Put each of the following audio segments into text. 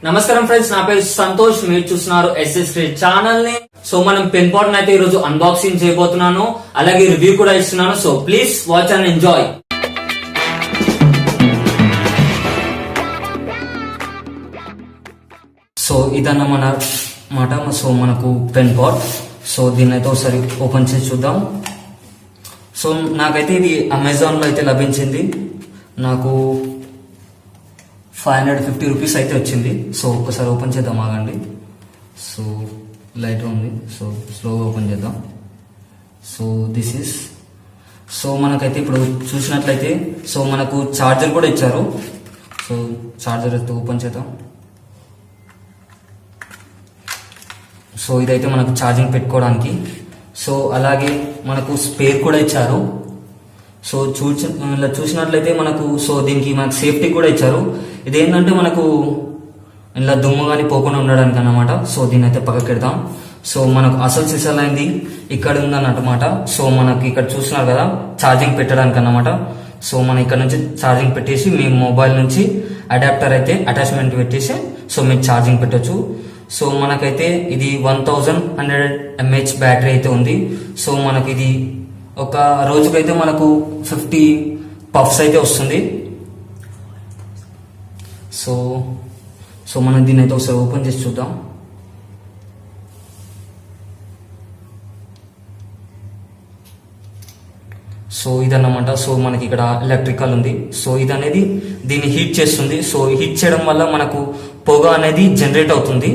నమస్కారం ఫ్రెండ్స్, నా పేరు సంతోష్. మీరు చూస్తున్నారు ఎస్ఎస్ ఛానల్ ని. సో మనం పెన్ పాట్ అయితే ఈ రోజు అన్బాక్సింగ్ చేయబోతున్నాను, అలాగే రివ్యూ కూడా ఇస్తున్నాను. So please watch and enjoy. So ఇదన్నమాట. సో మనకు పెన్ పాట్. సో దీన్ని అయితే ఒకసారి ఓపెన్ చేసి చూద్దాం. సో నాకైతే ఇది అమెజాన్ లో అయితే లభించింది. నాకు 550 రూపీస్ అయితే వచ్చింది. సో ఒకసారి ఓపెన్ చేద్దాం, ఆగండి. సో లైట్ ఉంది, సో స్లోగా ఓపెన్ చేద్దాం. సో దిస్ ఈస్ సో మనకైతే ఇప్పుడు చూసినట్లయితే సో మనకు ఛార్జర్ కూడా ఇచ్చారు. సో ఛార్జర్ అయితే ఓపెన్ చేద్దాం. సో ఇదైతే మనకు ఛార్జింగ్ పెట్టుకోవడానికి. సో అలాగే మనకు స్పేర్ కూడా ఇచ్చారు. సో ఇలా చూసినట్లయితే మనకు సో దీనికి మనకు సేఫ్టీ కూడా ఇచ్చారు. ఇదేంటంటే మనకు ఇలా దుమ్ము కానీ పోకుండా ఉండడానికి అన్నమాట. సో దీన్ని అయితే పక్కకి పెడదాం. సో మనకు అసలు సిసలైంది ఇక్కడ ఉందన్నమాట. సో మనకి ఇక్కడ చూస్తున్నారు కదా, ఛార్జింగ్ పెట్టడానికి అన్నమాట. సో మనం ఇక్కడ నుంచి ఛార్జింగ్ పెట్టేసి మీ మొబైల్ నుంచి అడాప్టర్ అయితే అటాచ్మెంట్ పెట్టేసి సో మీరు ఛార్జింగ్ పెట్టచ్చు. సో మనకైతే ఇది 1100 mAh బ్యాటరీ అయితే ఉంది. సో మనకి ఇది ఒక రోజుకైతే మనకు 50 పఫ్స్ అయితే వస్తుంది. సో సో మనం దీన్ని అయితే ఒకసారి ఓపెన్ చేసి చూద్దాం. సో ఇదన్నమాట. సో మనకి ఇక్కడ ఎలక్ట్రికల్ ఉంది. సో ఇది అనేది దీన్ని హీట్ చేస్తుంది. సో హీట్ చేయడం వల్ల మనకు పొగ అనేది జనరేట్ అవుతుంది.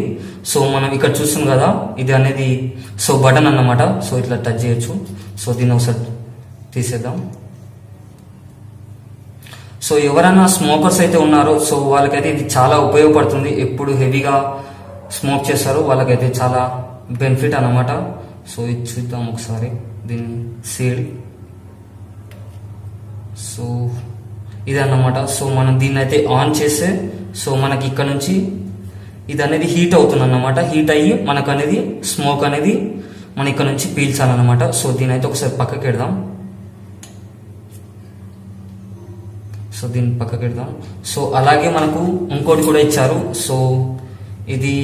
సో మనం ఇక్కడ చూస్తున్నాం కదా, ఇది అనేది సో బటన్ అన్నమాట. సో ఇట్లా టచ్ చేయొచ్చు. సో దీన్ని ఒకసారి తీసేద్దాం. సో ఎవరైనా స్మోకర్స్ అయితే ఉన్నారో సో వాళ్ళకైతే ఇది చాలా ఉపయోగపడుతుంది. ఎప్పుడు హెవీగా స్మోక్ చేస్తారో వాళ్ళకైతే చాలా బెనిఫిట్ అన్నమాట. సో ఇది చూద్దాం ఒకసారి దీన్ని సీడ్. సో ఇది అన్నమాట. సో మనం దీన్ని అయితే ఆన్ చేస్తే సో మనకి ఇక్కడ నుంచి ఇది అనేది హీట్ అవుతుంది అన్నమాట. హీట్ అయ్యి మనకు అనేది స్మోక్ అనేది మన ఇక్కడ నుంచి పీల్చాలన్నమాట. సో దీని అయితే ఒకసారి పక్కకి పెడదాం. సో దీన్ని పక్కకి పెడదాం. సో అలాగే మనకు ఇంకోటి కూడా ఇచ్చారు. సో ఇది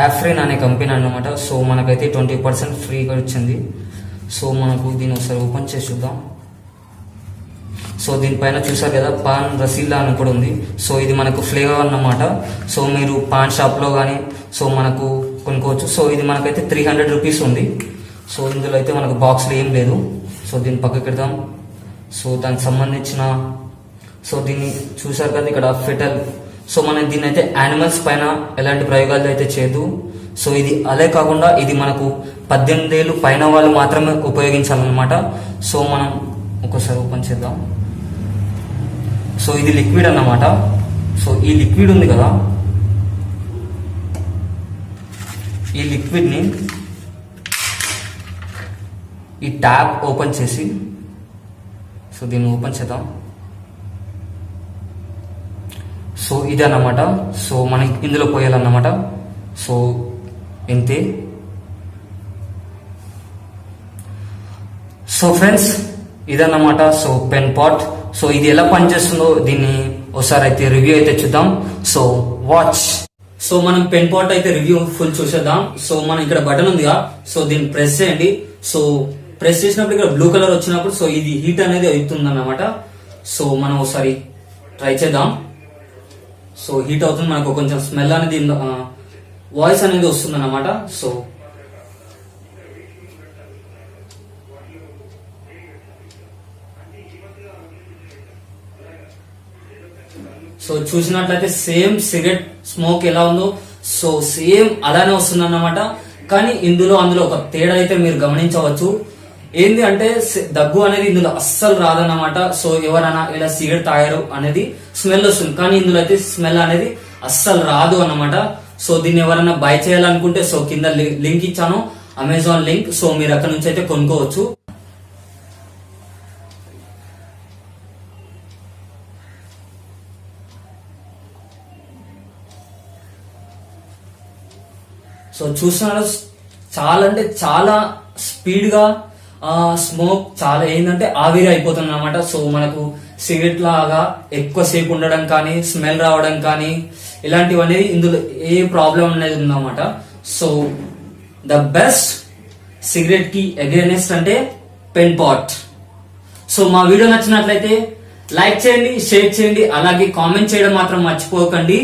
ఆఫ్రిన్ అనే కంపెనీ అన్నమాట. సో మనకైతే 20% ఫ్రీగా వచ్చింది. సో మనకు దీన్ని ఒకసారి ఓపెన్ చేసి చూద్దాం. సో దీనిపైన చూసారు కదా, పాన్ రసీల్లా అని కూడా ఉంది. సో ఇది మనకు ఫ్లేవర్ అన్నమాట. సో మీరు పాన్ షాప్లో కానీ సో మనకు కొనుక్కోవచ్చు. సో ఇది మనకైతే 300 రూపీస్ ఉంది. సో ఇందులో అయితే మనకు బాక్స్లో ఏం లేదు. సో దీన్ని పక్కకి పెడదాం. సో దానికి సంబంధించిన సో దీన్ని చూసారు కదా ఇక్కడ ఫెటల్. సో మనం దీన్ని అయితే యానిమల్స్ పైన ఎలాంటి ప్రయోగాలు అయితే చేయదు. సో ఇది అదే కాకుండా ఇది మనకు 18 ఏళ్ళు పైన వాళ్ళు మాత్రమే ఉపయోగించాలన్నమాట. సో మనం ఒకసారి ఓపెన్ చేద్దాం. సో ఇది లిక్విడ్ అన్నమాట. సో ఈ లిక్విడ్ ఉంది కదా, ఈ లిక్విడ్ని ఈ ట్యాప్ ఓపెన్ చేసి సో దీన్ని ఓపెన్ చేద్దాం. సో ఇది అన్నమాట. సో మనం ఇందులో పోయాలన్నమాట. సో ఇంతే. సో ఫ్రెండ్స్ ఇదన్నమాట. So pen pot. సో ఇది ఎలా పనిచేస్తుందో దీన్ని ఒకసారి అయితే రివ్యూ అయితే చూద్దాం. So watch. సో మనం పెన్ పాట్ అయితే రివ్యూ ఫుల్ చూసేద్దాం. సో మనం ఇక్కడ బటన్ ఉందిగా, సో దీన్ని ప్రెస్ చేయండి. సో ప్రెస్ చేసినప్పుడు ఇక్కడ బ్లూ కలర్ వచ్చినప్పుడు సో ఇది హీట్ అనేది అవుతుంది అన్నమాట. సో మనం ఒకసారి ట్రై చేద్దాం. సో హీట్ అవుతుంది, మనకు కొంచెం స్మెల్ అనేది వాయిస్ అనేది వస్తుంది అన్నమాట. సో సో చూసినట్లయితే సేమ్ సిగరెట్ స్మోక్ ఎలా ఉందో సో సేమ్ అలానే వస్తుంది అన్నమాట. కానీ అందులో ఒక తేడా అయితే మీరు గమనించవచ్చు. ఏంది అంటే దగ్గు అనేది ఇందులో అస్సలు రాదన్నమాట. సో ఎవరైనా ఇలా సిగరెట్ తాగారు అనేది స్మెల్ వస్తుంది, కానీ ఇందులో అయితే స్మెల్ అనేది అస్సలు రాదు అన్నమాట. సో దీన్ని ఎవరైనా బై చేయాలనుకుంటే సో కింద లింక్ ఇచ్చాను, అమెజాన్ లింక్. సో మీరు అక్కడ నుంచి అయితే కొనుక్కోవచ్చు. సో చూస్తున్నారు, చాలా అంటే చాలా స్పీడ్ గా స్మోక్ చాలా ఏంటంటే ఆవిరి అయిపోతుంది అనమాట. సో మనకు సిగరెట్ లాగా ఎక్కువసేపు ఉండడం కానీ, స్మెల్ రావడం కానీ ఇలాంటివి అనేది ఇందులో ఏ ప్రాబ్లం అనేది ఉందన్నమాట. సో ద బెస్ట్ సిగరెట్ కి అగైనెస్ట్ అంటే పెన్ పాట్. సో మా వీడియో నచ్చినట్లయితే లైక్ చేయండి, షేర్ చేయండి, అలాగే కామెంట్ చేయడం మాత్రం మర్చిపోకండి.